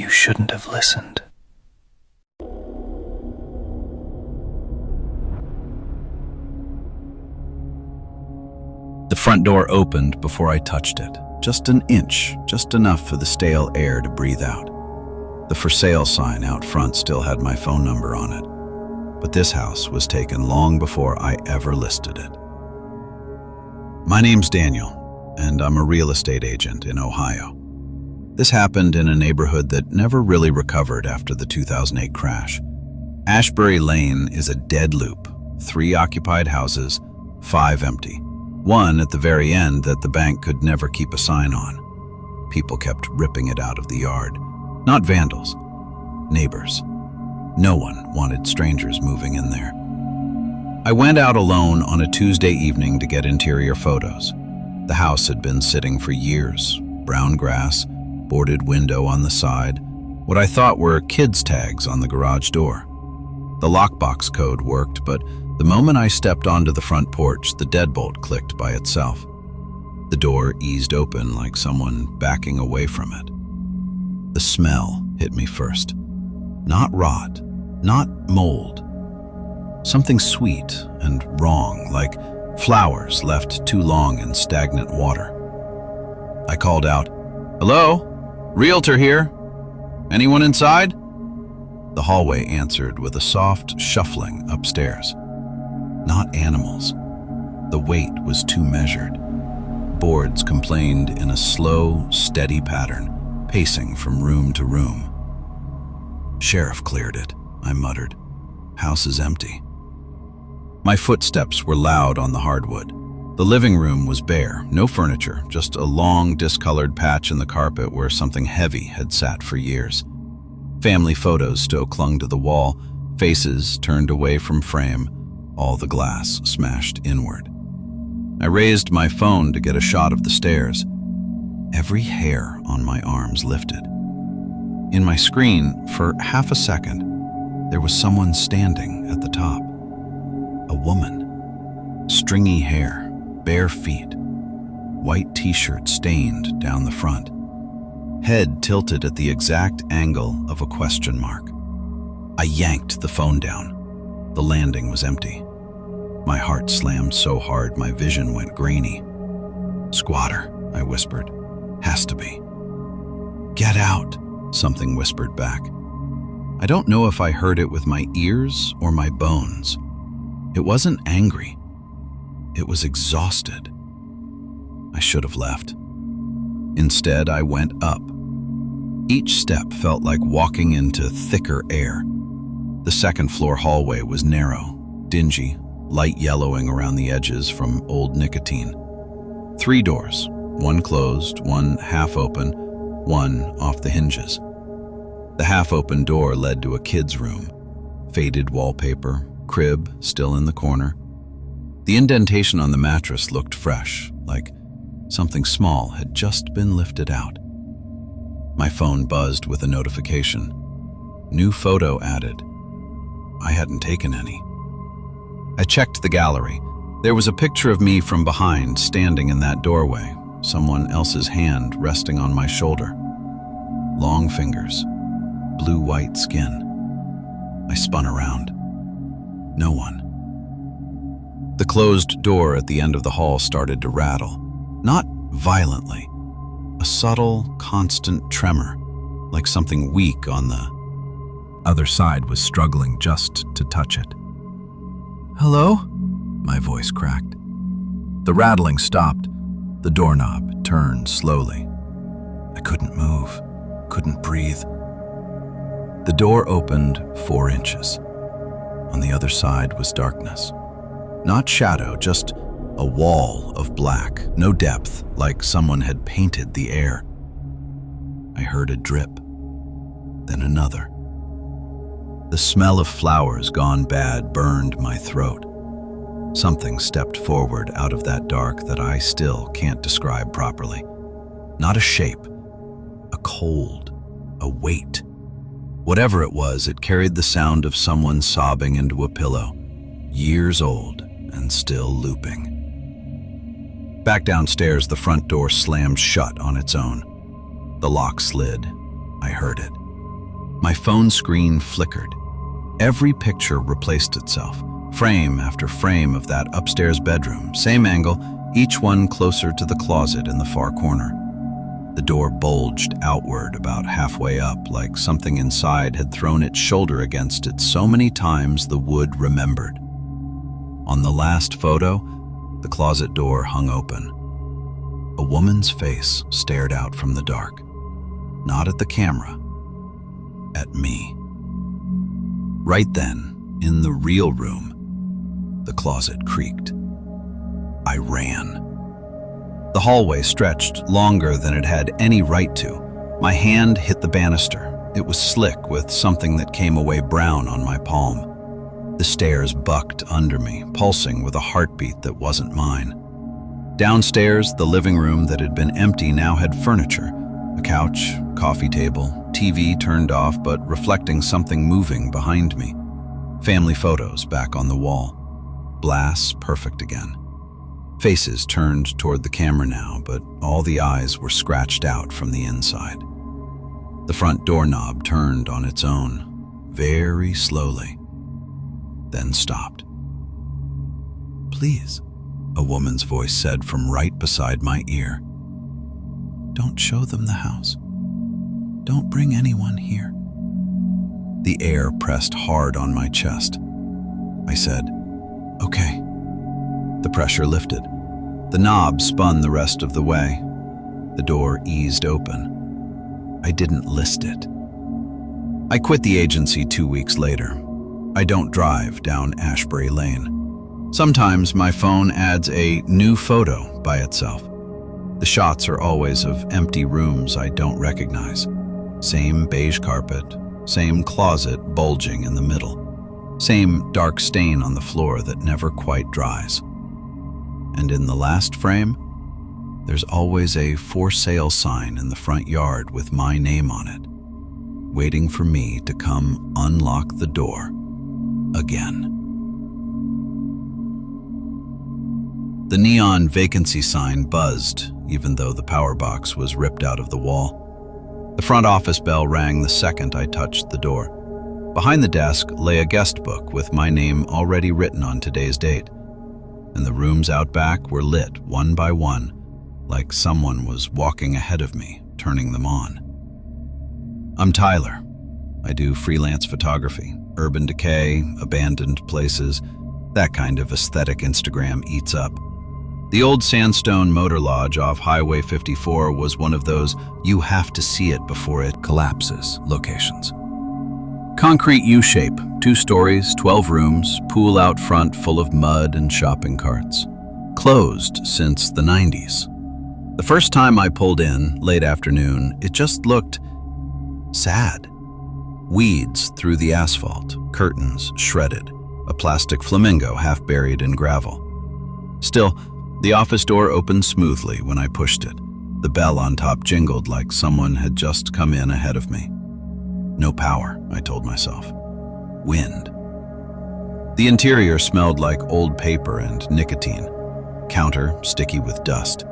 You shouldn't have listened. The front door opened before I touched it. Just an inch, just enough for the stale air to breathe out. The for sale sign out front still had my phone number on it, but this house was taken long before I ever listed it. My name's Daniel, and I'm a real estate agent in Ohio. This happened in a neighborhood that never really recovered after the 2008 crash. Ashbury Lane is a dead loop, 3 occupied houses, 5 empty. One at the very end that the bank could never keep a sign on. People kept ripping it out of the yard. Not vandals, neighbors. No one wanted strangers moving in there. I went out alone on a Tuesday evening to get interior photos. The house had been sitting for years. Brown grass, boarded window on the side, what I thought were kids' tags on the garage door. The lockbox code worked, but the moment I stepped onto the front porch, the deadbolt clicked by itself. The door eased open like someone backing away from it. The smell hit me first. Not rot, not mold. Something sweet and wrong, like flowers left too long in stagnant water. I called out, "Hello? Realtor here. Anyone inside?" The hallway answered with a soft shuffling upstairs. Not animals. The weight was too measured. Boards complained in a slow, steady pattern, pacing from room to room. "Sheriff cleared it," I muttered. "House is empty." My footsteps were loud on the hardwood. The living room was bare, no furniture, just a long, discolored patch in the carpet where something heavy had sat for years. Family photos still clung to the wall, faces turned away from frame, all the glass smashed inward. I raised my phone to get a shot of the stairs. Every hair on my arms lifted. In my screen, for half a second, there was someone standing at the top. A woman. Stringy hair, bare feet, white t-shirt stained down the front. Head tilted at the exact angle of a question mark. I yanked the phone down. The landing was empty. My heart slammed so hard my vision went grainy. "Squatter," I whispered. "Has to be." "Get out," something whispered back. I don't know if I heard it with my ears or my bones. It wasn't angry. It was exhausted. I should have left. Instead, I went up. Each step felt like walking into thicker air. The second-floor hallway was narrow, dingy, light yellowing around the edges from old nicotine. 3 doors, one closed, one half open, one off the hinges. The half-open door led to a kid's room. Faded wallpaper, crib still in the corner. The indentation on the mattress looked fresh, like something small had just been lifted out. My phone buzzed with a notification. New photo added. I hadn't taken any. I checked the gallery. There was a picture of me from behind, standing in that doorway, someone else's hand resting on my shoulder. Long fingers, blue-white skin. I spun around. No one. The closed door at the end of the hall started to rattle. Not violently. A subtle, constant tremor, like something weak on the other side was struggling just to touch it. "Hello?" My voice cracked. The rattling stopped. The doorknob turned slowly. I couldn't move, couldn't breathe. The door opened 4 inches. On the other side was darkness. Not shadow, just a wall of black, no depth, like someone had painted the air. I heard a drip, then another. The smell of flowers gone bad burned my throat. Something stepped forward out of that dark that I still can't describe properly. Not a shape, a cold, a weight. Whatever it was, it carried the sound of someone sobbing into a pillow, years old and still looping. Back downstairs, the front door slammed shut on its own. The lock slid. I heard it. My phone screen flickered. Every picture replaced itself, frame after frame of that upstairs bedroom, same angle, each one closer to the closet in the far corner. The door bulged outward about halfway up, like something inside had thrown its shoulder against it so many times the wood remembered. On the last photo, the closet door hung open. A woman's face stared out from the dark, not at the camera, at me. Right then, in the real room, the closet creaked. I ran. The hallway stretched longer than it had any right to. My hand hit the banister. It was slick with something that came away brown on my palm. The stairs bucked under me, pulsing with a heartbeat that wasn't mine. Downstairs, the living room that had been empty now had furniture. A couch, coffee table, TV turned off but reflecting something moving behind me. Family photos back on the wall. Blasts perfect again. Faces turned toward the camera now, but all the eyes were scratched out from the inside. The front doorknob turned on its own, very slowly, then stopped. "Please," a woman's voice said from right beside my ear. "Don't show them the house. Don't bring anyone here." The air pressed hard on my chest. I said, "Okay." The pressure lifted. The knob spun the rest of the way. The door eased open. I didn't list it. I quit the agency 2 weeks later. I don't drive down Ashbury Lane. Sometimes my phone adds a new photo by itself. The shots are always of empty rooms I don't recognize. Same beige carpet, same closet bulging in the middle, same dark stain on the floor that never quite dries. And in the last frame, there's always a for sale sign in the front yard with my name on it, waiting for me to come unlock the door again. The neon vacancy sign buzzed, even though the power box was ripped out of the wall. The front office bell rang the second I touched the door. Behind the desk lay a guest book with my name already written on today's date, and the rooms out back were lit one by one, like someone was walking ahead of me, turning them on. I'm Tyler. I do freelance photography, urban decay, abandoned places, that kind of aesthetic Instagram eats up. The old sandstone motor lodge off Highway 54 was one of those you have to see it before it collapses locations. Concrete U-shape, 2 stories, 12 rooms, pool out front full of mud and shopping carts. Closed since the 90s. The first time I pulled in, late afternoon, it just looked sad. Weeds through the asphalt, curtains shredded, a plastic flamingo half buried in gravel. Still, the office door opened smoothly when I pushed it. The bell on top jingled like someone had just come in ahead of me. No power, I told myself. Wind. The interior smelled like old paper and nicotine. Counter sticky with dust.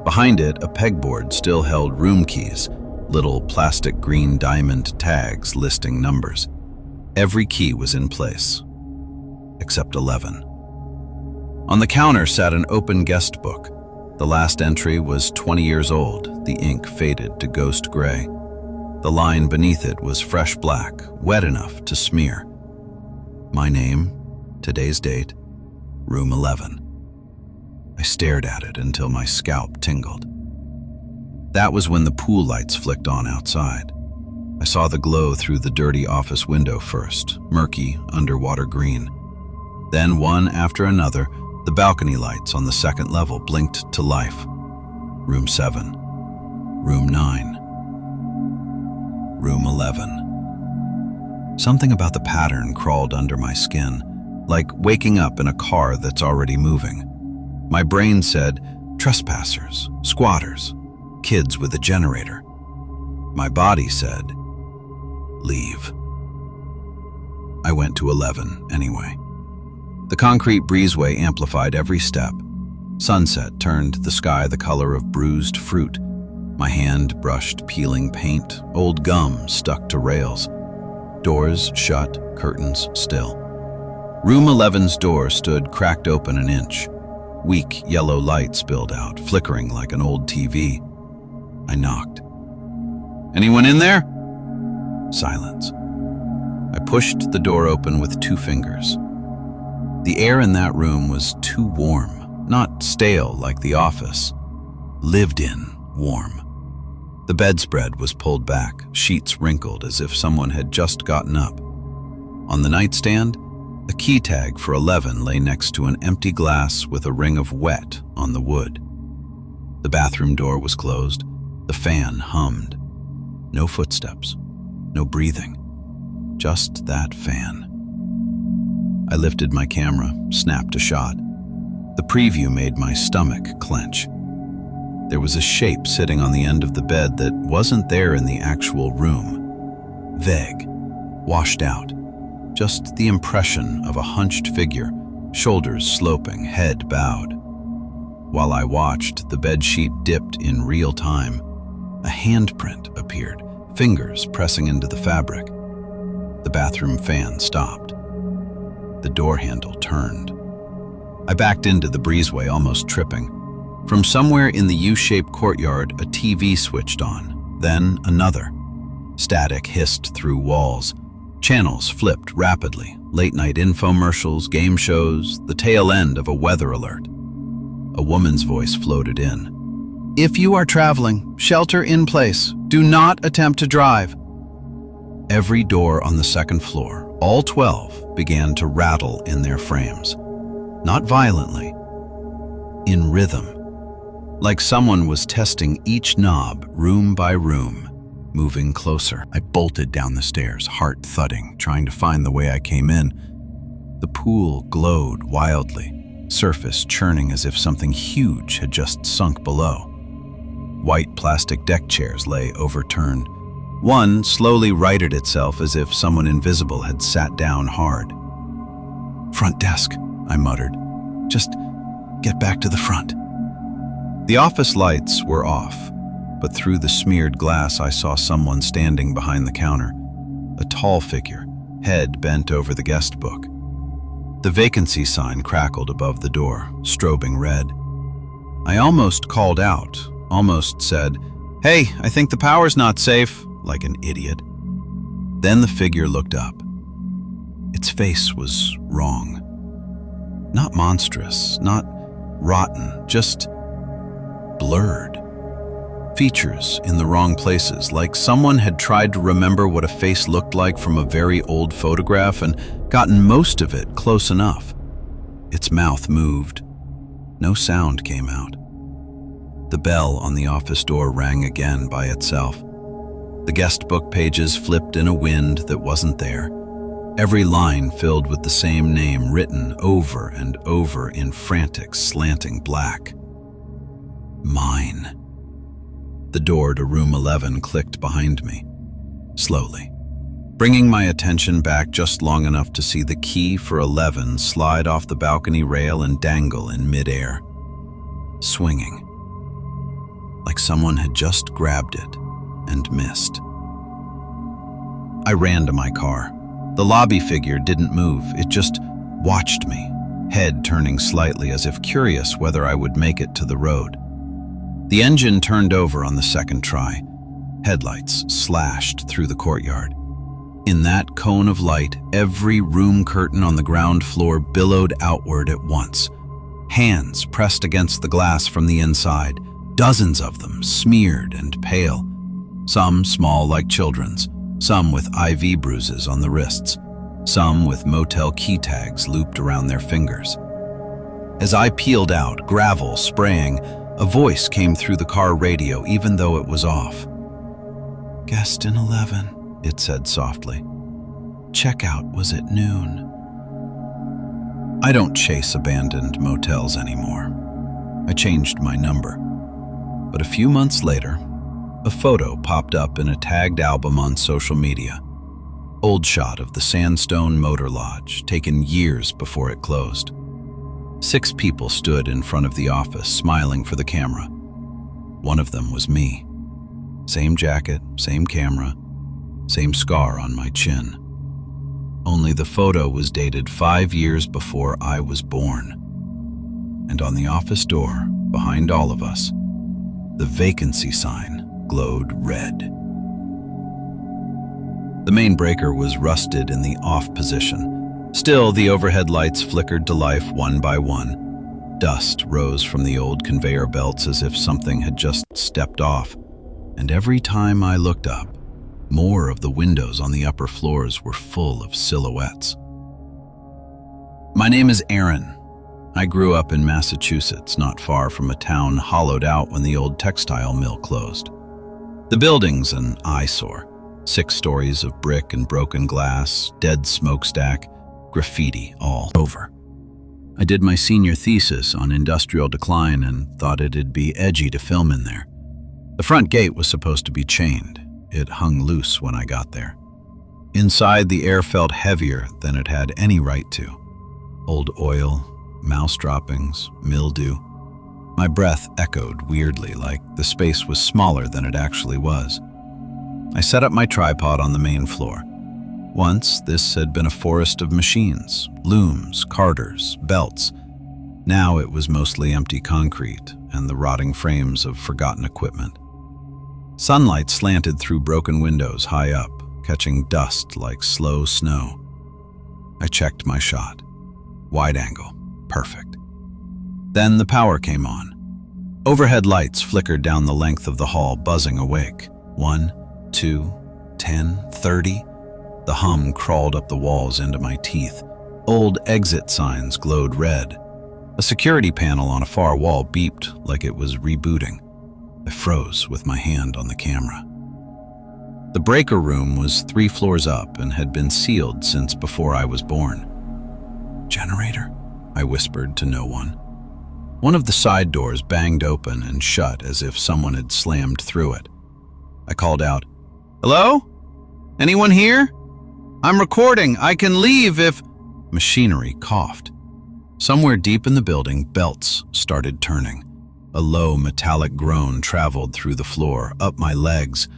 Behind it, a pegboard still held room keys, little plastic green diamond tags listing numbers. Every key was in place, except 11. On the counter sat an open guest book. The last entry was 20 years old, the ink faded to ghost gray. The line beneath it was fresh black, wet enough to smear. My name, today's date, room 11. I stared at it until my scalp tingled. That was when the pool lights flicked on outside. I saw the glow through the dirty office window first, murky, underwater green. Then one after another, the balcony lights on the second level blinked to life. Room 7, room 9, room 11. Something about the pattern crawled under my skin, like waking up in a car that's already moving. My brain said, trespassers, squatters, kids with a generator. My body said, leave. I went to 11 anyway. The concrete breezeway amplified every step. Sunset turned the sky the color of bruised fruit. My hand brushed peeling paint, old gum stuck to rails. Doors shut, curtains still. Room 11's door stood cracked open an inch. Weak yellow light spilled out, flickering like an old TV. I knocked. "Anyone in there?" Silence. I pushed the door open with 2 fingers. The air in that room was too warm, not stale like the office. Lived in warm. The bedspread was pulled back, sheets wrinkled as if someone had just gotten up. On the nightstand, a key tag for 11 lay next to an empty glass with a ring of wet on the wood. The bathroom door was closed. The fan hummed. No footsteps, no breathing, just that fan. I lifted my camera, snapped a shot. The preview made my stomach clench. There was a shape sitting on the end of the bed that wasn't there in the actual room. Vague, washed out. Just the impression of a hunched figure, shoulders sloping, head bowed. While I watched, the bedsheet dipped in real time. A handprint appeared, fingers pressing into the fabric. The bathroom fan stopped. The door handle turned. I backed into the breezeway, almost tripping. From somewhere in the U-shaped courtyard, a TV switched on, then another. Static hissed through walls. Channels flipped rapidly, late-night infomercials, game shows, the tail end of a weather alert. A woman's voice floated in. "If you are traveling, shelter in place. Do not attempt to drive." Every door on the second floor, all 12, began to rattle in their frames. Not violently, in rhythm. Like someone was testing each knob, room by room, moving closer. I bolted down the stairs, heart thudding, trying to find the way I came in. The pool glowed wildly, surface churning as if something huge had just sunk below. White plastic deck chairs lay overturned. One slowly righted itself as if someone invisible had sat down hard. "Front desk," I muttered. "Just get back to the front." The office lights were off, but through the smeared glass I saw someone standing behind the counter. A tall figure, head bent over the guest book. The vacancy sign crackled above the door, strobing red. I almost called out, almost said, "Hey, I think the power's not safe," like an idiot. Then the figure looked up. Its face was wrong. Not monstrous, not rotten, just blurred. Features in the wrong places, like someone had tried to remember what a face looked like from a very old photograph and gotten most of it close enough. Its mouth moved. No sound came out. The bell on the office door rang again by itself. The guest book pages flipped in a wind that wasn't there. Every line filled with the same name written over and over in frantic, slanting black. Mine. The door to room 11 clicked behind me, slowly, bringing my attention back just long enough to see the key for 11 slide off the balcony rail and dangle in midair, swinging, like someone had just grabbed it and missed. I ran to my car. The lobby figure didn't move, it just watched me, head turning slightly as if curious whether I would make it to the road. The engine turned over on the second try. Headlights slashed through the courtyard. In that cone of light, every room curtain on the ground floor billowed outward at once. Hands pressed against the glass from the inside, dozens of them, smeared and pale. Some small like children's, some with IV bruises on the wrists, some with motel key tags looped around their fingers. As I peeled out, gravel spraying, a voice came through the car radio even though it was off. "Guest in 11, it said softly. "Checkout was at noon." I don't chase abandoned motels anymore. I changed my number. But a few months later, a photo popped up in a tagged album on social media. Old shot of the sandstone motor lodge, taken years before it closed. 6 people stood in front of the office, smiling for the camera. One of them was me. Same jacket, same camera, same scar on my chin. only the photo was dated 5 years before I was born. And on the office door, behind all of us, the vacancy sign glowed red. The main breaker was rusted in the off position. Still, the overhead lights flickered to life one by one. Dust rose from the old conveyor belts as if something had just stepped off. And every time I looked up, more of the windows on the upper floors were full of silhouettes. My name is Aaron. I grew up in Massachusetts, not far from a town hollowed out when the old textile mill closed. The building's an eyesore. 6 stories of brick and broken glass, dead smokestack, graffiti all over. I did my senior thesis on industrial decline and thought it'd be edgy to film in there. The front gate was supposed to be chained. It hung loose when I got there. Inside, the air felt heavier than it had any right to. Old oil, mouse droppings, mildew. My breath echoed weirdly, like the space was smaller than it actually was. I set up my tripod on the main floor. Once, this had been a forest of machines, looms, carders, belts. Now it was mostly empty concrete and the rotting frames of forgotten equipment. Sunlight slanted through broken windows high up, catching dust like slow snow. I checked my shot. Wide angle. Perfect. Then the power came on. Overhead lights flickered down the length of the hall, buzzing awake. 1, 2, 10, 30. The hum crawled up the walls into my teeth. Old exit signs glowed red. A security panel on a far wall beeped like it was rebooting. I froze with my hand on the camera. The breaker room was 3 floors up and had been sealed since before I was born. Generator? I whispered to no one. One of the side doors banged open and shut as if someone had slammed through it. I called out, "Hello? Anyone here? I'm recording. I can leave if..." Machinery coughed. Somewhere deep in the building, belts started turning. A low metallic groan traveled through the floor, up my legs.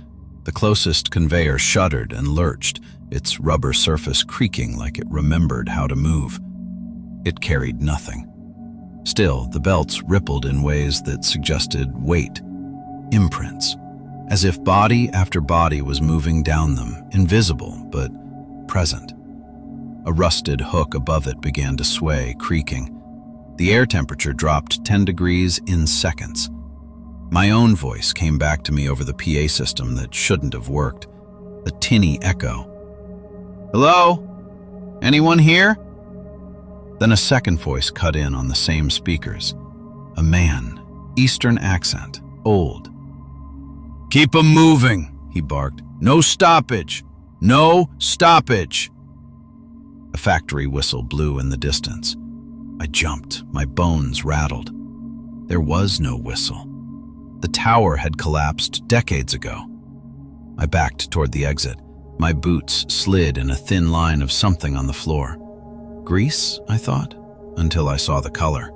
The closest conveyor shuddered and lurched, its rubber surface creaking like it remembered how to move. It carried nothing. Still, the belts rippled in ways that suggested weight, imprints, as if body after body was moving down them, invisible but present. A rusted hook above it began to sway, creaking. The air temperature dropped 10 degrees in seconds. My own voice came back to me over the PA system that shouldn't have worked, a tinny echo. "Hello? Anyone here?" Then a second voice cut in on the same speakers. A man, Eastern accent, old. "Keep 'em moving," he barked. "No stoppage! No stoppage!" A factory whistle blew in the distance. I jumped, my bones rattled. There was no whistle. The tower had collapsed decades ago. I backed toward the exit. My boots slid in a thin line of something on the floor. Grease, I thought, until I saw the color.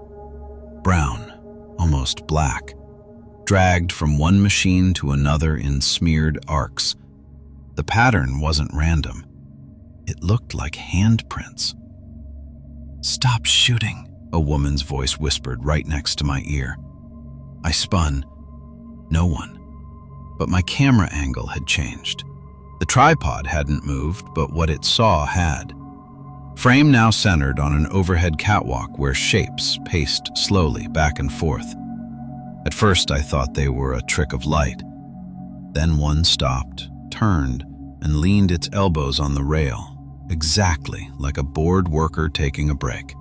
Brown, almost black, dragged from one machine to another in smeared arcs. The pattern wasn't random. It looked like handprints. "Stop shooting," a woman's voice whispered right next to my ear. I spun. No one. But my camera angle had changed. The tripod hadn't moved, but what it saw had. Frame now centered on an overhead catwalk where shapes paced slowly back and forth. At first I thought they were a trick of light. Then one stopped, turned, and leaned its elbows on the rail, exactly like a bored worker taking a break.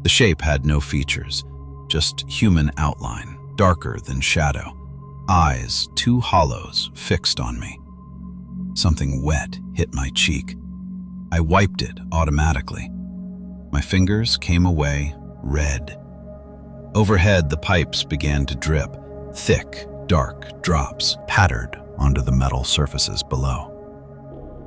The shape had no features, just human outline, darker than shadow. Eyes, 2 hollows, fixed on me. Something wet hit my cheek. I wiped it automatically. My fingers came away red. Overhead, the pipes began to drip, thick, dark drops pattered onto the metal surfaces below.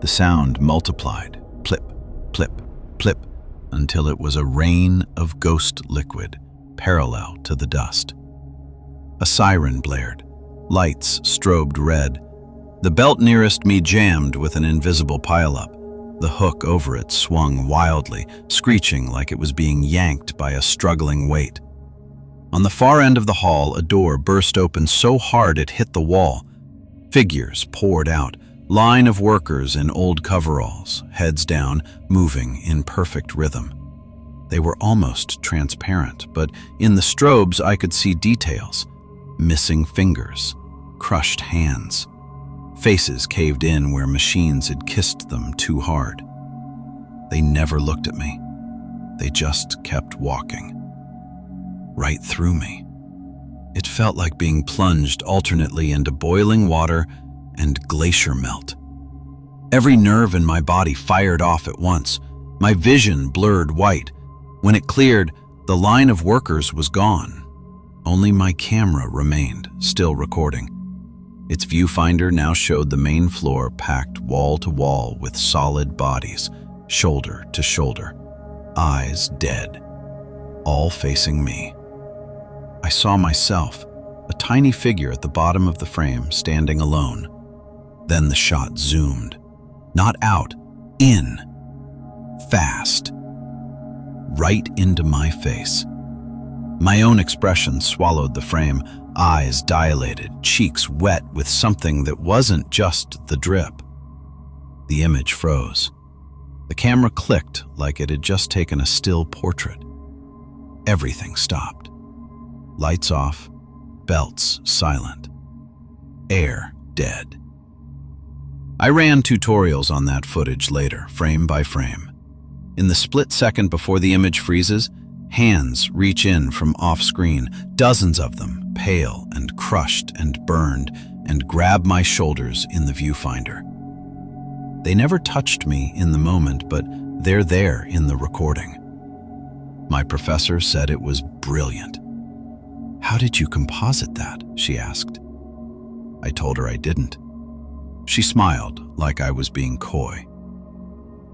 The sound multiplied, plip, plip, plip, until it was a rain of ghost liquid parallel to the dust. A siren blared. Lights strobed red. The belt nearest me jammed with an invisible pileup. The hook over it swung wildly, screeching like it was being yanked by a struggling weight. On the far end of the hall, a door burst open so hard it hit the wall. Figures poured out, line of workers in old coveralls, heads down, moving in perfect rhythm. They were almost transparent, but in the strobes I could see details. Missing fingers, crushed hands, faces caved in where machines had kissed them too hard. They never looked at me. They just kept walking. Right through me. It felt like being plunged alternately into boiling water and glacier melt. Every nerve in my body fired off at once. My vision blurred white. When it cleared, the line of workers was gone. Only my camera remained, still recording. Its viewfinder now showed the main floor packed wall to wall with solid bodies, shoulder to shoulder, eyes dead, all facing me. I saw myself, a tiny figure at the bottom of the frame, standing alone. Then the shot zoomed. Not out, in. Fast. Right into my face. My own expression swallowed the frame, eyes dilated, cheeks wet with something that wasn't just the drip. The image froze. The camera clicked like it had just taken a still portrait. Everything stopped. Lights off, belts silent, air dead. I ran tutorials on that footage later, frame by frame. In the split second before the image freezes, hands reach in from off-screen, dozens of them, pale and crushed and burned, and grab my shoulders in the viewfinder. They never touched me in the moment, but they're there in the recording. My professor said it was brilliant. "How did you composite that?" she asked. I told her I didn't. She smiled like I was being coy.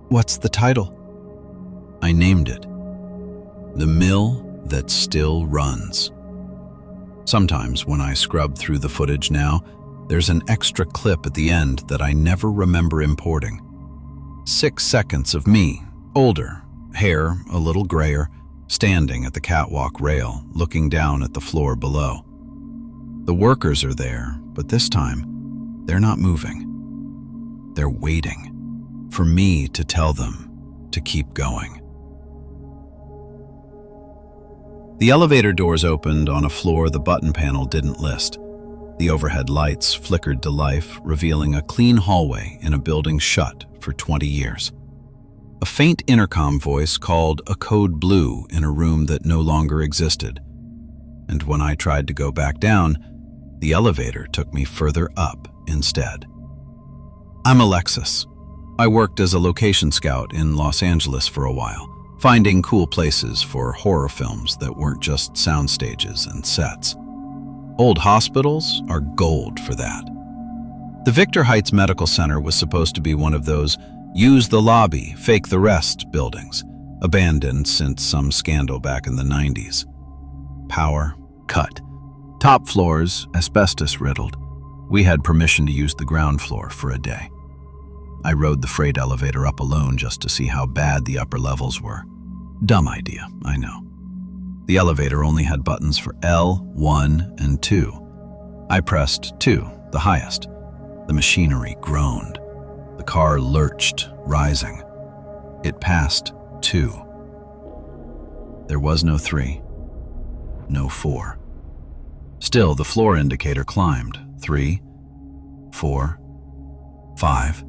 "What's the title?" I named it, The Mill That Still Runs. Sometimes when I scrub through the footage now, there's an extra clip at the end that I never remember importing. 6 seconds of me, older, hair a little grayer, standing at the catwalk rail, looking down at the floor below. The workers are there, but this time, they're not moving. They're waiting for me to tell them to keep going. The elevator doors opened on a floor the button panel didn't list. The overhead lights flickered to life, revealing a clean hallway in a building shut for 20 years. A faint intercom voice called a code blue in a room that no longer existed. And when I tried to go back down, the elevator took me further up instead. I'm Alexis. I worked as a location scout in Los Angeles for a while, finding cool places for horror films that weren't just sound stages and sets. Old hospitals are gold for that. The Victor Heights Medical Center was supposed to be one of those use the lobby, fake the rest buildings, abandoned since some scandal back in the 90s. Power cut. Top floors asbestos riddled. We had permission to use the ground floor for a day. I rode the freight elevator up alone just to see how bad the upper levels were. Dumb idea, I know. The elevator only had buttons for L, 1, and 2. I pressed 2, the highest. The machinery groaned. The car lurched, rising. It passed 2. There was no 3, no 4. Still, the floor indicator climbed. 3, 4, 5,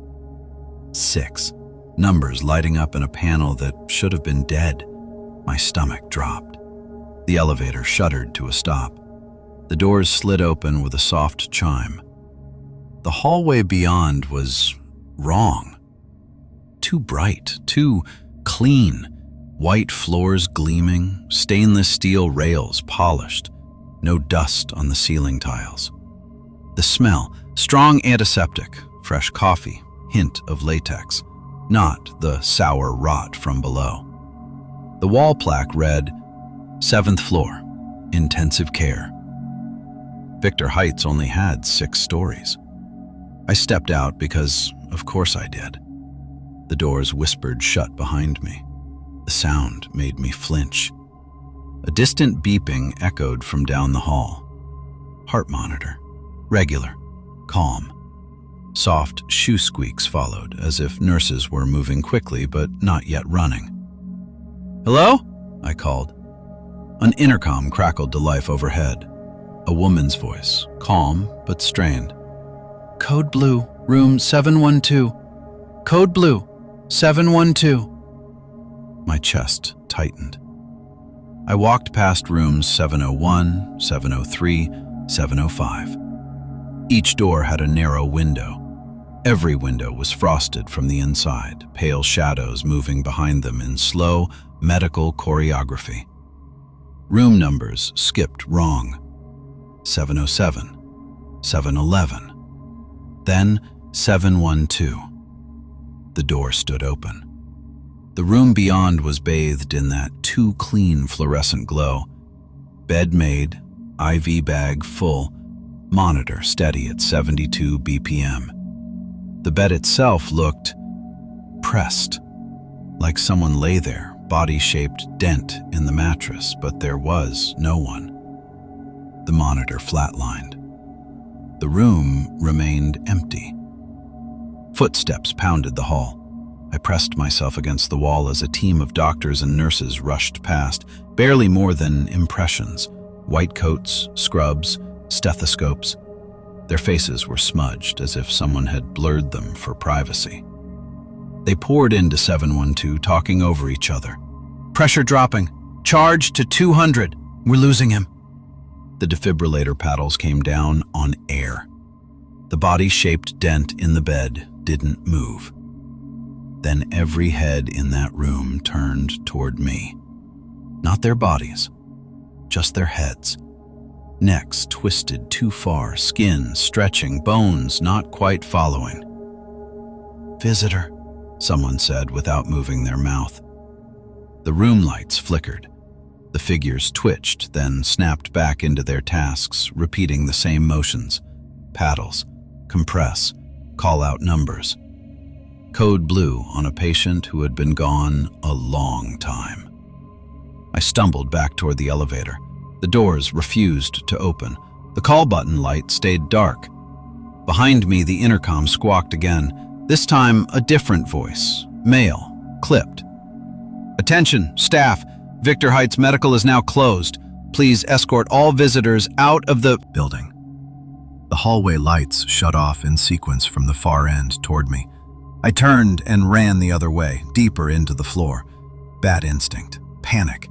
6. Numbers lighting up in a panel that should have been dead. My stomach dropped. The elevator shuddered to a stop. The doors slid open with a soft chime. The hallway beyond was wrong. Too bright, too clean. White floors gleaming, stainless steel rails polished. No dust on the ceiling tiles. The smell, strong antiseptic, fresh coffee, hint of latex, not the sour rot from below. The wall plaque read, 7th floor, intensive care. Victor Heights only had 6 stories. I stepped out because, of course I did. The doors whispered shut behind me. The sound made me flinch. A distant beeping echoed from down the hall. Heart monitor. Regular. Calm. Soft shoe squeaks followed, as if nurses were moving quickly but not yet running. "Hello?" I called. An intercom crackled to life overhead. A woman's voice, calm but strained. "Code Blue, room 712. Code Blue, 712. My chest tightened. I walked past rooms 701, 703, 705. Each door had a narrow window. Every window was frosted from the inside, pale shadows moving behind them in slow, medical choreography. Room numbers skipped wrong. 707, 711, then 712. The door stood open. The room beyond was bathed in that too clean fluorescent glow. Bed made, IV bag full, monitor steady at 72 BPM. The bed itself looked pressed, like someone lay there, body-shaped dent in the mattress, but there was no one. The monitor flatlined. The room remained empty. Footsteps pounded the hall. I pressed myself against the wall as a team of doctors and nurses rushed past, barely more than impressions. White coats, scrubs, stethoscopes. Their faces were smudged as if someone had blurred them for privacy. They poured into 712, talking over each other. "Pressure dropping. Charge to 200. We're losing him." The defibrillator paddles came down on air. The body-shaped dent in the bed didn't move. Then every head in that room turned toward me. Not their bodies, just their heads. Necks twisted too far, skin stretching, bones not quite following. "Visitor," someone said without moving their mouth. The room lights flickered. The figures twitched, then snapped back into their tasks, repeating the same motions. Paddles, compress, call out numbers. Code Blue on a patient who had been gone a long time. I stumbled back toward the elevator. The doors refused to open. The call button light stayed dark. Behind me, the intercom squawked again, this time a different voice, male, clipped. "Attention, staff. Victor Heights Medical is now closed. Please escort all visitors out of the building." The hallway lights shut off in sequence from the far end toward me. I turned and ran the other way, deeper into the floor. Bad instinct. Panic.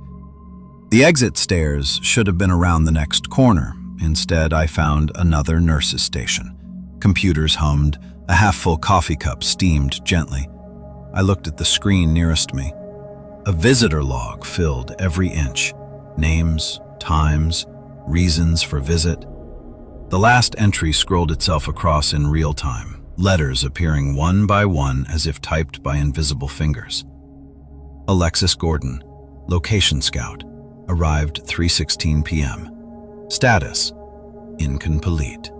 The exit stairs should have been around the next corner. Instead, I found another nurse's station. Computers hummed, a half-full coffee cup steamed gently. I looked at the screen nearest me. A visitor log filled every inch. Names, times, reasons for visit. The last entry scrolled itself across in real time, letters appearing one by one as if typed by invisible fingers. Alexis Gordon, location scout, arrived 3:16 p.m. Status, incomplete.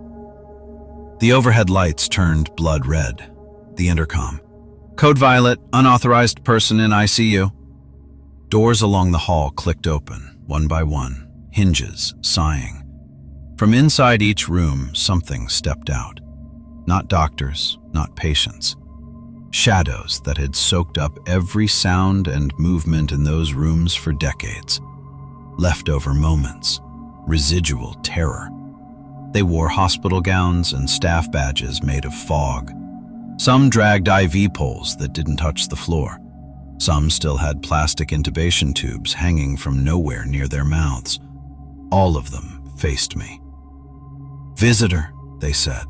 The overhead lights turned blood red. The intercom. "Code Violet, unauthorized person in ICU." Doors along the hall clicked open, one by one, hinges sighing. From inside each room, something stepped out. Not doctors, not patients. Shadows that had soaked up every sound and movement in those rooms for decades. Leftover moments, residual terror. They wore hospital gowns and staff badges made of fog. Some dragged IV poles that didn't touch the floor. Some still had plastic intubation tubes hanging from nowhere near their mouths. All of them faced me. "Visitor," they said,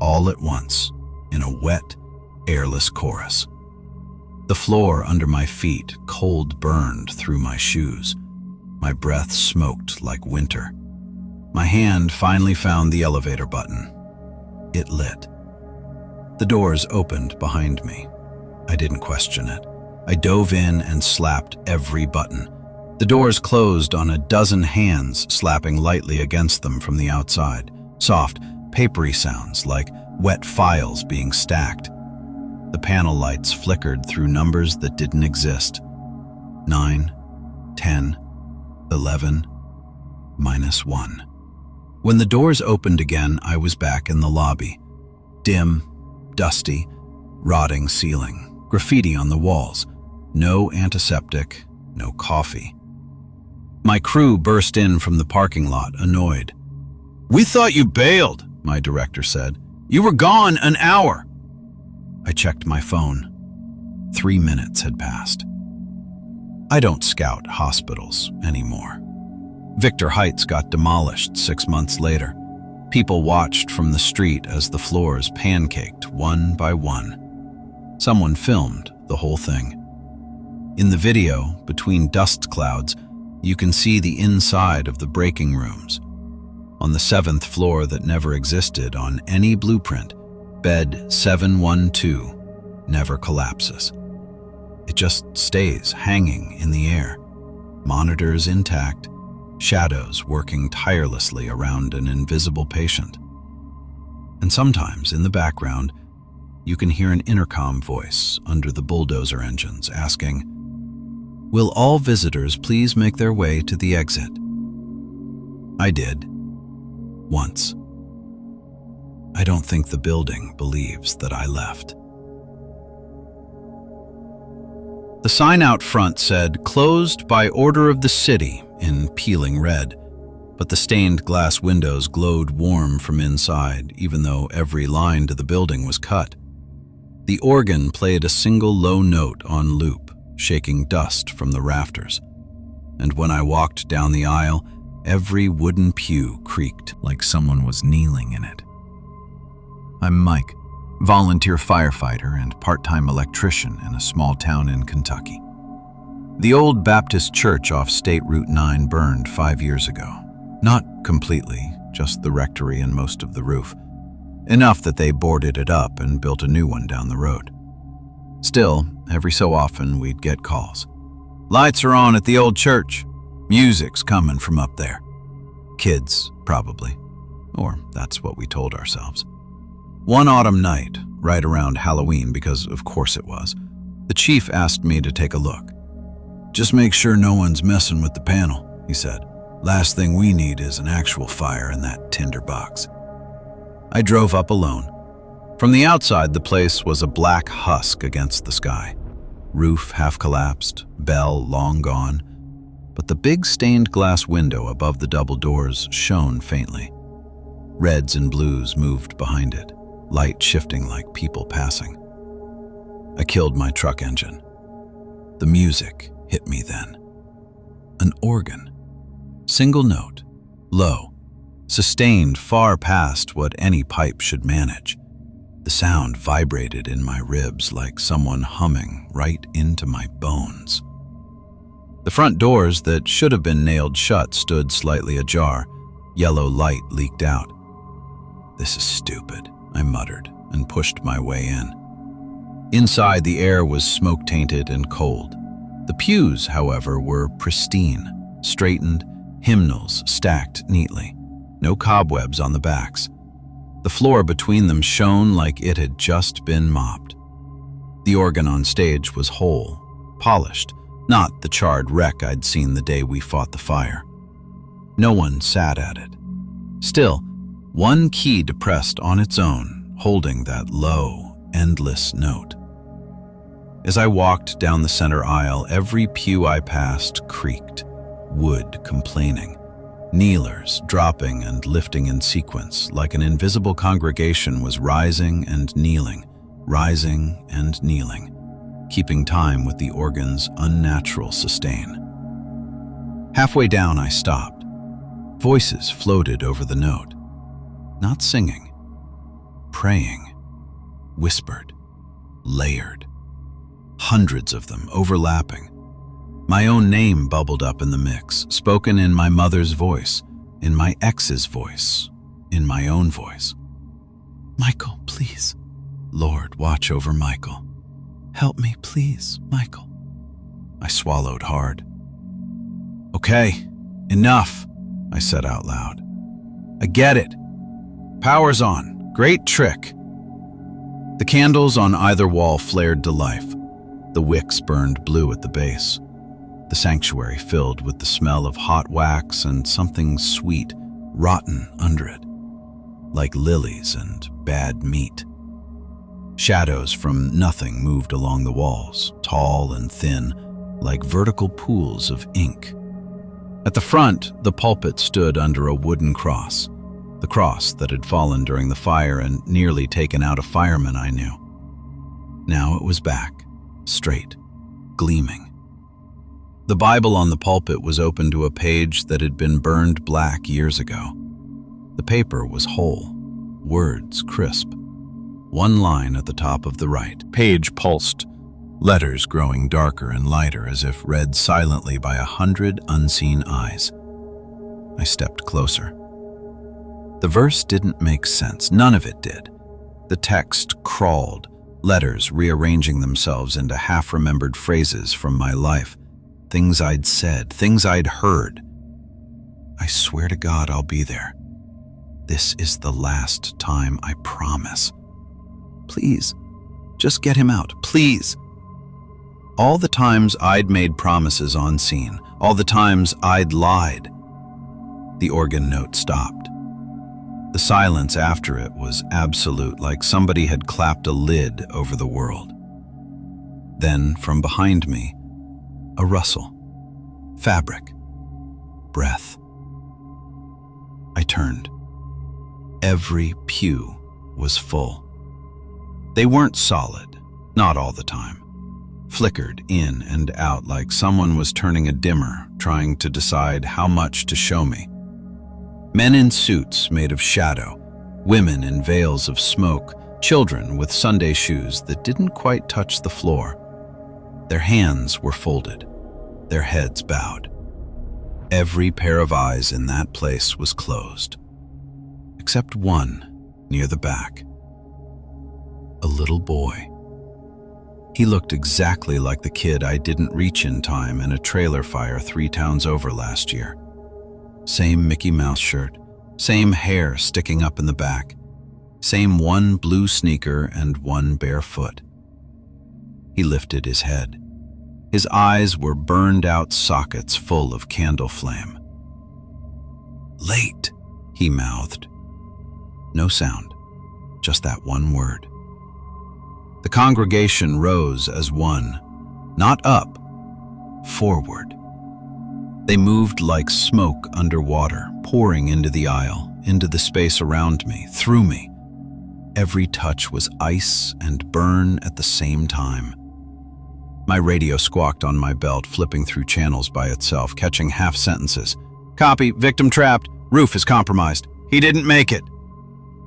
all at once, in a wet, airless chorus. The floor under my feet cold burned through my shoes. My breath smoked like winter. My hand finally found the elevator button. It lit. The doors opened behind me. I didn't question it. I dove in and slapped every button. The doors closed on a dozen hands slapping lightly against them from the outside. Soft, papery sounds like wet files being stacked. The panel lights flickered through numbers that didn't exist. 9, 10, 11, -1. When the doors opened again, I was back in the lobby. Dim, dusty, rotting ceiling, graffiti on the walls, no antiseptic, no coffee. My crew burst in from the parking lot, annoyed. "We thought you bailed," my director said. "You were gone an hour." I checked my phone. 3 minutes had passed. I don't scout hospitals anymore. Victor Heights got demolished 6 months later. People watched from the street as the floors pancaked one by one. Someone filmed the whole thing. In the video, between dust clouds, you can see the inside of the breaking rooms. On the 7th floor that never existed on any blueprint, bed 712 never collapses. It just stays hanging in the air. Monitors intact, shadows working tirelessly around an invisible patient. And sometimes, in the background, you can hear an intercom voice under the bulldozer engines asking, "Will all visitors please make their way to the exit?" I did. Once. I don't think the building believes that I left. The sign out front said, "Closed by order of the city," in peeling red, but the stained glass windows glowed warm from inside, even though every line to the building was cut. The organ played a single low note on loop, shaking dust from the rafters. And when I walked down the aisle, every wooden pew creaked like someone was kneeling in it. I'm Mike, volunteer firefighter and part-time electrician in a small town in Kentucky. The old Baptist church off State Route 9 burned 5 years ago. Not completely, just the rectory and most of the roof. Enough that they boarded it up and built a new one down the road. Still, every so often we'd get calls. "Lights are on at the old church. Music's coming from up there." Kids, probably. Or that's what we told ourselves. One autumn night, right around Halloween, because of course it was, the chief asked me to take a look. "Just make sure no one's messing with the panel," he said. "Last thing we need is an actual fire in that tinder box." I drove up alone. From the outside, the place was a black husk against the sky. Roof half collapsed, bell long gone, but the big stained glass window above the double doors shone faintly. Reds and blues moved behind it, light shifting like people passing. I killed my truck engine. The music hit me then. An organ. Single note, low, sustained far past what any pipe should manage. The sound vibrated in my ribs like someone humming right into my bones. The front doors that should have been nailed shut stood slightly ajar. Yellow light leaked out. "This is stupid," I muttered and pushed my way in. Inside, the air was smoke-tainted and cold. The pews, however, were pristine, straightened, hymnals stacked neatly. No cobwebs on the backs. The floor between them shone like it had just been mopped. The organ on stage was whole, polished, not the charred wreck I'd seen the day we fought the fire. No one sat at it. Still, one key depressed on its own, holding that low, endless note. As I walked down the center aisle, every pew I passed creaked, wood complaining. Kneelers dropping and lifting in sequence, like an invisible congregation was rising and kneeling, keeping time with the organ's unnatural sustain. Halfway down, I stopped. Voices floated over the note. Not singing, praying, whispered, layered. Hundreds of them overlapping. My own name bubbled up in the mix, spoken in my mother's voice, in my ex's voice, in my own voice. "Michael, please. Lord, watch over Michael. Help me, please, Michael." I swallowed hard. "Okay, enough," I said out loud. "I get it. Power's on. Great trick." The candles on either wall flared to life. The wicks burned blue at the base. The sanctuary filled with the smell of hot wax and something sweet, rotten under it, like lilies and bad meat. Shadows from nothing moved along the walls, tall and thin, like vertical pools of ink. At the front, the pulpit stood under a wooden cross, the cross that had fallen during the fire and nearly taken out a fireman I knew. Now it was back, straight, gleaming. The Bible on the pulpit was open to a page that had been burned black years ago. The paper was whole, words crisp. One line at the top of the right page pulsed, letters growing darker and lighter as if read silently by 100 unseen eyes. I stepped closer. The verse didn't make sense. None of it did. The text crawled, letters rearranging themselves into half-remembered phrases from my life, things I'd said, things I'd heard. I swear to God I'll be there. This is the last time, I promise. Please, just get him out, please. All the times I'd made promises on scene, all the times I'd lied. The organ note stopped. The silence after it was absolute, like somebody had clapped a lid over the world. Then, from behind me, a rustle, fabric, breath. I turned. Every pew was full. They weren't solid, not all the time. Flickered in and out like someone was turning a dimmer, trying to decide how much to show me. Men in suits made of shadow, women in veils of smoke, children with Sunday shoes that didn't quite touch the floor. Their hands were folded, their heads bowed. Every pair of eyes in that place was closed, except one near the back. A little boy. He looked exactly like the kid I didn't reach in time in a trailer fire 3 towns over last year. Same Mickey Mouse shirt, same hair sticking up in the back, same one blue sneaker and one bare foot. He lifted his head. His eyes were burned out sockets full of candle flame. "Late," he mouthed. No sound, just that one word. The congregation rose as one, not up, forward. They moved like smoke underwater, pouring into the aisle, into the space around me, through me. Every touch was ice and burn at the same time. My radio squawked on my belt, flipping through channels by itself, catching half sentences. "Copy, victim trapped, roof is compromised. He didn't make it."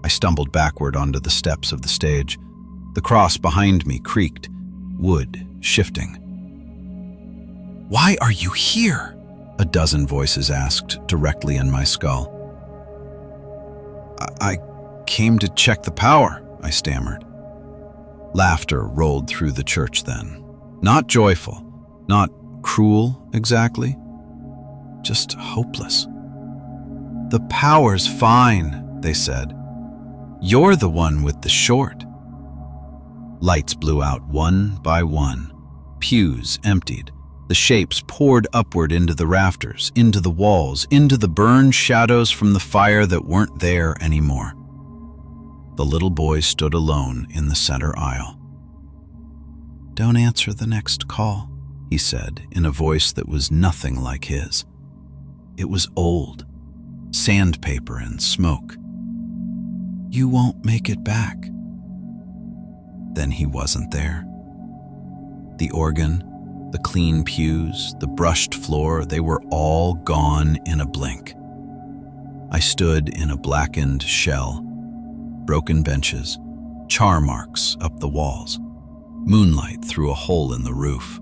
I stumbled backward onto the steps of the stage. The cross behind me creaked, wood shifting. "Why are you here?" a dozen voices asked directly in my skull. I came to check the power," I stammered. Laughter rolled through the church then. Not joyful, not cruel exactly, just hopeless. "The power's fine," they said. "You're the one with the short." Lights blew out one by one. Pews emptied. The shapes poured upward into the rafters, into the walls, into the burned shadows from the fire that weren't there anymore. The little boy stood alone in the center aisle. "Don't answer the next call," he said in a voice that was nothing like his. It was old, sandpaper and smoke. "You won't make it back." Then he wasn't there. The organ, the clean pews, the brushed floor, they were all gone in a blink. I stood in a blackened shell, broken benches, char marks up the walls, moonlight through a hole in the roof.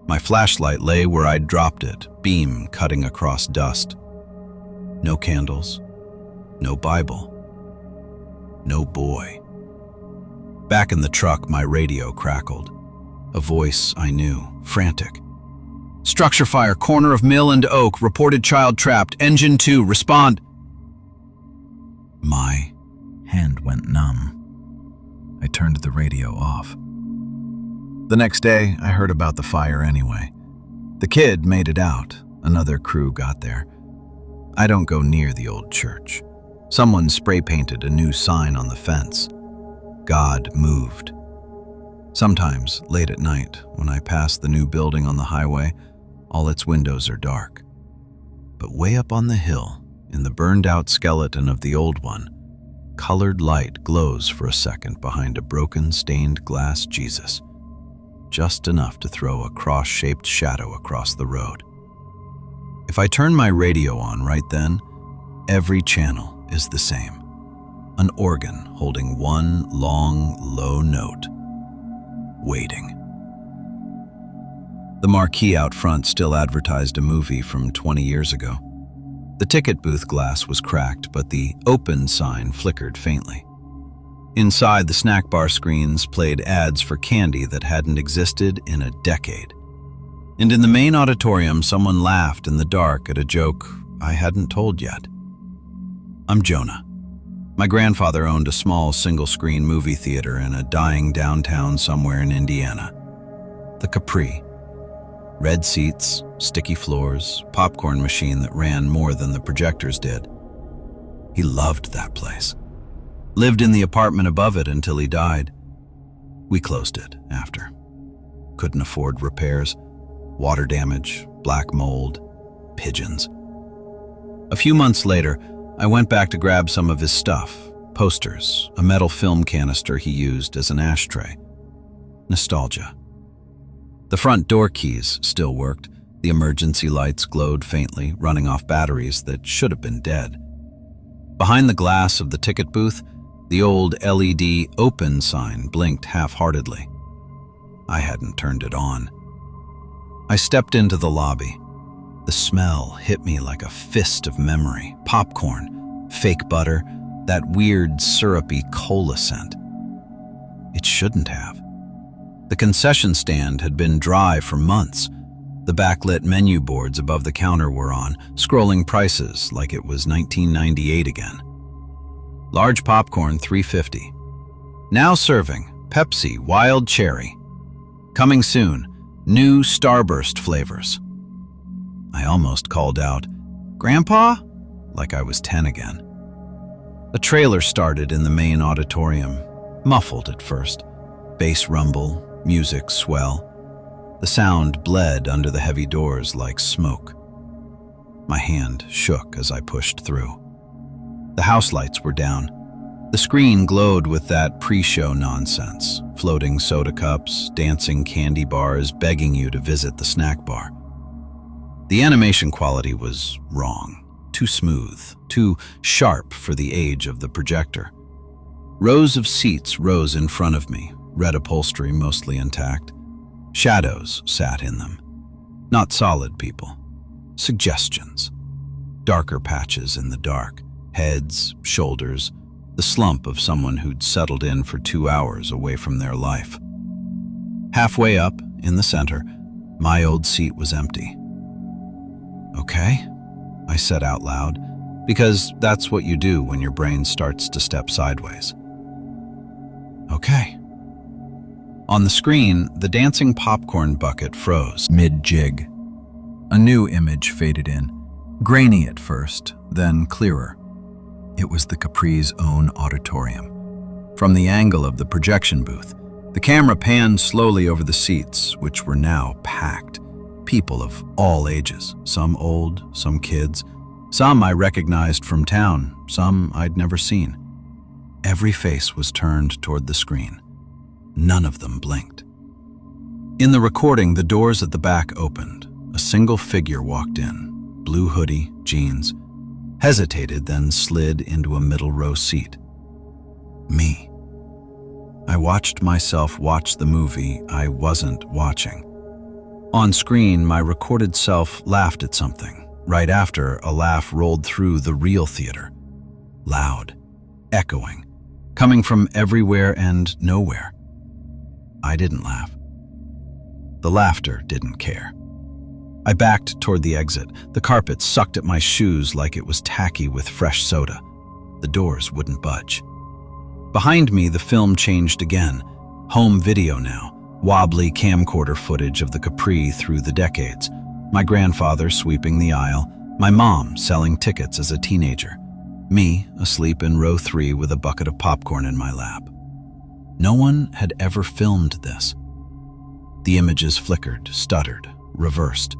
My flashlight lay where I'd dropped it, beam cutting across dust. No candles, no Bible, no boy. Back in the truck, my radio crackled. A voice I knew, frantic. "Structure fire, corner of Mill and Oak, reported child trapped, engine 2, respond." My hand went numb. I turned the radio off. The next day, I heard about the fire anyway. The kid made it out. Another crew got there. I don't go near the old church. Someone spray-painted a new sign on the fence. God moved. Sometimes, late at night, when I pass the new building on the highway, all its windows are dark. But way up on the hill, in the burned-out skeleton of the old one, colored light glows for a second behind a broken, stained glass Jesus, just enough to throw a cross-shaped shadow across the road. If I turn my radio on right then, every channel is the same. An organ holding one long, low note, waiting. The marquee out front still advertised a movie from 20 years ago. The ticket booth glass was cracked, but the open sign flickered faintly. Inside, the snack bar screens played ads for candy that hadn't existed in a decade. And in the main auditorium, someone laughed in the dark at a joke I hadn't told yet. I'm Jonah. My grandfather owned a small single-screen movie theater in a dying downtown somewhere in Indiana. The Capri. Red seats, sticky floors, popcorn machine that ran more than the projectors did. He loved that place. Lived in the apartment above it until he died. We closed it after. Couldn't afford repairs, water damage, black mold, pigeons. A few months later, I went back to grab some of his stuff, posters, a metal film canister he used as an ashtray. Nostalgia. The front door keys still worked. The emergency lights glowed faintly, running off batteries that should have been dead. Behind the glass of the ticket booth, the old LED open sign blinked half-heartedly. I hadn't turned it on. I stepped into the lobby. The smell hit me like a fist of memory. Popcorn, fake butter, that weird syrupy cola scent. It shouldn't have. The concession stand had been dry for months. The backlit menu boards above the counter were on, scrolling prices like it was 1998 again. Large popcorn, $3.50. Now serving, Pepsi Wild Cherry. Coming soon, new Starburst flavors. I almost called out, "Grandpa?" like I was 10 again. A trailer started in the main auditorium, muffled at first. Bass rumble, music swell. The sound bled under the heavy doors like smoke. My hand shook as I pushed through. The house lights were down. The screen glowed with that pre-show nonsense, floating soda cups, dancing candy bars, begging you to visit the snack bar. The animation quality was wrong, too smooth, too sharp for the age of the projector. Rows of seats rose in front of me, red upholstery mostly intact. Shadows sat in them. Not solid people. Suggestions. Darker patches in the dark. Heads, shoulders, the slump of someone who'd settled in for 2 hours away from their life. Halfway up, in the center, my old seat was empty. "Okay," I said out loud, because that's what you do when your brain starts to step sideways. "Okay." On the screen, the dancing popcorn bucket froze mid-jig. A new image faded in, grainy at first, then clearer. It was the Capri's own auditorium. From the angle of the projection booth, the camera panned slowly over the seats, which were now packed. People of all ages, some old, some kids, some I recognized from town, some I'd never seen. Every face was turned toward the screen. None of them blinked. In the recording, the doors at the back opened. A single figure walked in, blue hoodie, jeans, hesitated, then slid into a middle row seat. Me. I watched myself watch the movie I wasn't watching. On screen, my recorded self laughed at something. Right after, a laugh rolled through the real theater. Loud, echoing, coming from everywhere and nowhere. I didn't laugh. The laughter didn't care. I backed toward the exit. The carpet sucked at my shoes like it was tacky with fresh soda. The doors wouldn't budge. Behind me, the film changed again. Home video now, wobbly camcorder footage of the Capri through the decades. My grandfather sweeping the aisle, my mom selling tickets as a teenager, me asleep in row 3 with a bucket of popcorn in my lap. No one had ever filmed this. The images flickered, stuttered, reversed.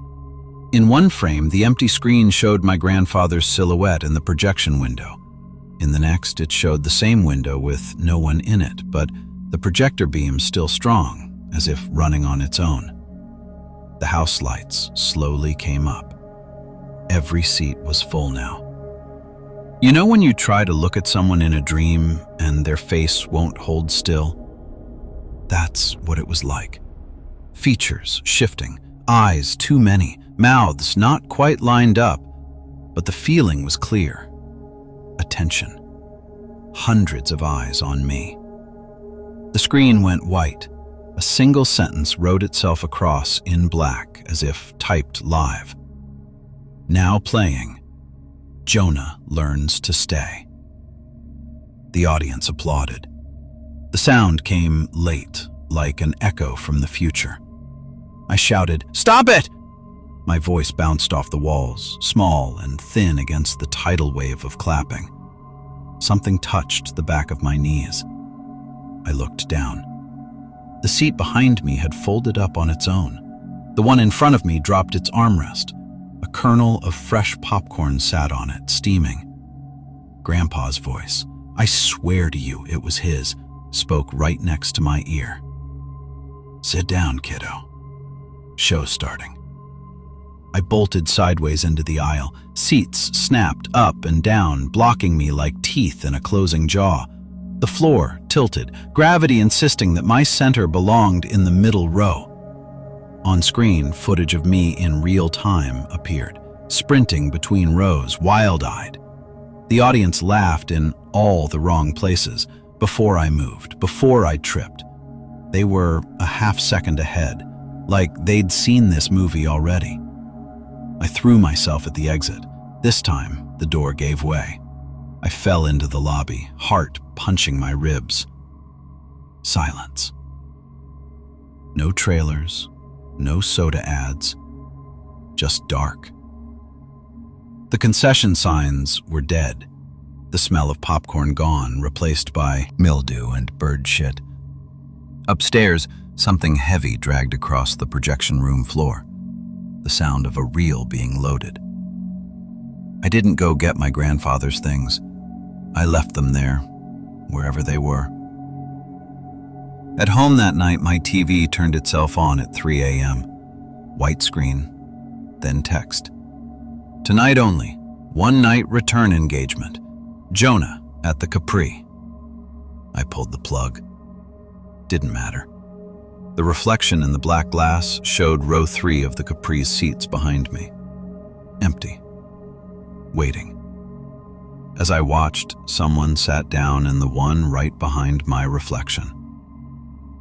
In one frame, the empty screen showed my grandfather's silhouette in the projection window. In the next, it showed the same window with no one in it, but the projector beam still strong, as if running on its own. The house lights slowly came up. Every seat was full now. You know when you try to look at someone in a dream and their face won't hold still? That's what it was like. Features shifting, eyes too many, mouths not quite lined up, but the feeling was clear. Attention. Hundreds of eyes on me. The screen went white. A single sentence wrote itself across in black as if typed live. Now playing, Jonah learns to stay. The audience applauded. The sound came late, like an echo from the future. I shouted, "Stop it!" My voice bounced off the walls, small and thin against the tidal wave of clapping. Something touched the back of my knees. I looked down. The seat behind me had folded up on its own. The one in front of me dropped its armrest. A kernel of fresh popcorn sat on it, steaming. Grandpa's voice, I swear to you it was his, spoke right next to my ear. "Sit down, kiddo. Show's starting." I bolted sideways into the aisle. Seats snapped up and down, blocking me like teeth in a closing jaw. The floor tilted, gravity insisting that my center belonged in the middle row. On screen, footage of me in real time appeared, sprinting between rows, wild-eyed. The audience laughed in all the wrong places, before I moved, before I tripped. They were a half second ahead, like they'd seen this movie already. I threw myself at the exit. This time, the door gave way. I fell into the lobby, heart punching my ribs. Silence. No trailers, no soda ads, just dark. The concession signs were dead, the smell of popcorn gone, replaced by mildew and bird shit. Upstairs, something heavy dragged across the projection room floor, the sound of a reel being loaded. I didn't go get my grandfather's things. I left them there, wherever they were. At home that night, my TV turned itself on at 3 a.m. White screen, then text. Tonight only, one-night return engagement. Jonah at the Capri. I pulled the plug. Didn't matter. The reflection in the black glass showed row 3 of the Capri's seats behind me. Empty. Waiting. As I watched, someone sat down in the one right behind my reflection.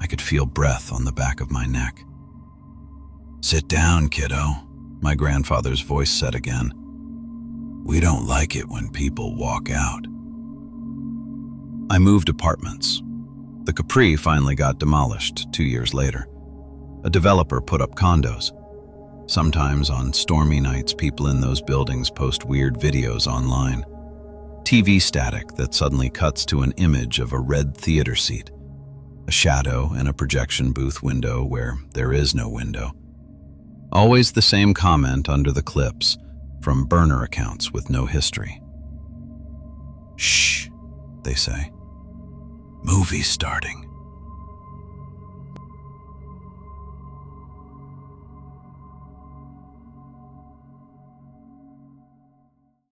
I could feel breath on the back of my neck. "Sit down, kiddo," my grandfather's voice said again. "We don't like it when people walk out." I moved apartments. The Capri finally got demolished 2 years later. A developer put up condos. Sometimes on stormy nights, people in those buildings post weird videos online. TV static that suddenly cuts to an image of a red theater seat, a shadow in a projection booth window where there is no window. Always the same comment under the clips from burner accounts with no history. "Shh," they say. "Movie's starting."